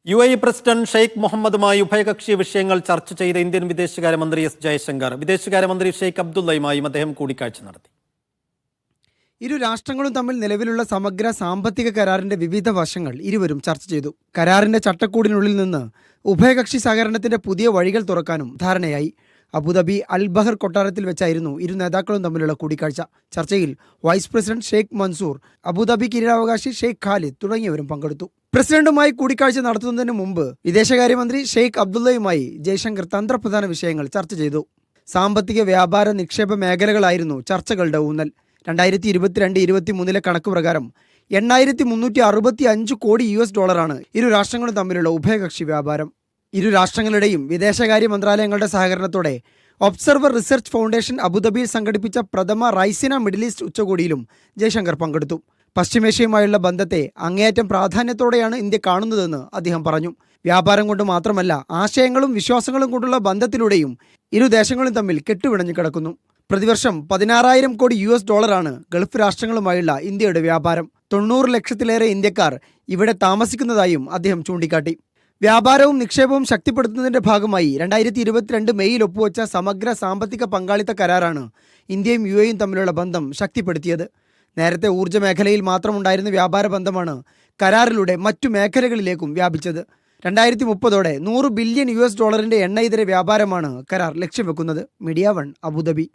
UAE president Sheikh മുഹമ്മദുമായി ഉഭയകക്ഷി വിഷയങ്ങൾ ചർച്ച ചെയ്ത ഇന്ത്യൻ വിദേശകാര്യമന്ത്രി എസ് ജയശങ്കർ വിദേശകാര്യമന്ത്രി ഷെയ്ഖ് അബ്ദുള്ളയുമായും അദ്ദേഹം കൂടിക്കാഴ്ച നടത്തി. ഇരു രാഷ്ട്രങ്ങളും തമ്മിൽ നിലവിലുള്ള സമഗ്ര സാമ്പത്തിക കരാറിന്റെ വിവിധ വശങ്ങൾ ഇരുവരും ചർച്ച ചെയ്തു. കരാറിന്റെ ചട്ടക്കൂടിനുള്ളിൽ നിന്ന് ഉഭയകക്ഷി സഹകരണത്തിന്റെ പുതിയ വഴികൾ തുറക്കാനും ധാരണയായി. അബുദാബി അൽ ബഹർ കൊട്ടാരത്തിൽ വെച്ചായിരുന്നു ഇരു നേതാക്കളും തമ്മിലുള്ള കൂടിക്കാഴ്ച. ചർച്ചയിൽ vice president Sheikh Mansoor, Abu Dhabi കിരീടാവകാശി ഷെയ്ഖ് ഖാലിദ് തുടങ്ങിയവരും പങ്കെടുത്തു. പ്രസിഡന്റുമായി കൂടിക്കാഴ്ച നടത്തുന്നതിന് മുമ്പ് വിദേശകാര്യമന്ത്രി ഷെയ്ഖ് അബ്ദുള്ളയുമായി ജയശങ്കർ തന്ത്രപ്രധാന വിഷയങ്ങൾ ചർച്ച ചെയ്തു. സാമ്പത്തിക, വ്യാപാര, നിക്ഷേപ മേഖലകളായിരുന്നു ചർച്ചകളുടെ ഊന്നൽ. 2022-23 കണക്ക് പ്രകാരം 8365 കോടി US$ആണ് ഇരു രാഷ്ട്രങ്ങളും തമ്മിലുള്ള ഉഭയകക്ഷി വ്യാപാരം. ഇരു രാഷ്ട്രങ്ങളുടെയും വിദേശകാര്യ മന്ത്രാലയങ്ങളുടെ സഹകരണത്തോടെ ഒബ്സർവർ റിസർച്ച് ഫൗണ്ടേഷൻ അബുദാബിയിൽ സംഘടിപ്പിച്ച പ്രഥമ റൈസിന മിഡിൽ ഈസ്റ്റ് ഉച്ചകോടിയിലും ജയശങ്കർ പങ്കെടുത്തു. പശ്ചിമേഷ്യയുമായുള്ള ബന്ധത്തെ അങ്ങേയറ്റം പ്രാധാന്യത്തോടെയാണ് ഇന്ത്യ കാണുന്നതെന്ന് അദ്ദേഹം പറഞ്ഞു. വ്യാപാരം കൊണ്ട് മാത്രമല്ല, ആശയങ്ങളും വിശ്വാസങ്ങളും കൊണ്ടുള്ള ബന്ധത്തിലൂടെയും ഇരു ദേശങ്ങളും തമ്മിൽ കെട്ടുപിണഞ്ഞു കിടക്കുന്നു. പ്രതിവർഷം 16,000 കോടി US$ആണ് ഗൾഫ് രാഷ്ട്രങ്ങളുമായുള്ള ഇന്ത്യയുടെ വ്യാപാരം. 90 ലക്ഷത്തിലേറെ ഇന്ത്യക്കാർ ഇവിടെ താമസിക്കുന്നതായും അദ്ദേഹം ചൂണ്ടിക്കാട്ടി. വ്യാപാരവും നിക്ഷേപവും ശക്തിപ്പെടുത്തുന്നതിന്റെ ഭാഗമായി 2022 മെയ്യിൽ ഒപ്പുവെച്ച സമഗ്ര സാമ്പത്തിക പങ്കാളിത്ത കരാറാണ് ഇന്ത്യയും UAEയും തമ്മിലുള്ള ബന്ധം ശക്തിപ്പെടുത്തിയത്. നേരത്തെ ഊർജ്ജ മേഖലയിൽ മാത്രമുണ്ടായിരുന്ന വ്യാപാര ബന്ധമാണ് കരാറിലൂടെ മറ്റു മേഖലകളിലേക്കും വ്യാപിച്ചത്. 2030 100 ബില്യൺ US$ന്റെ എണ്ണ ഇതര വ്യാപാരമാണ് കരാർ ലക്ഷ്യം വെക്കുന്നത്. Media 1 Abu Dhabi.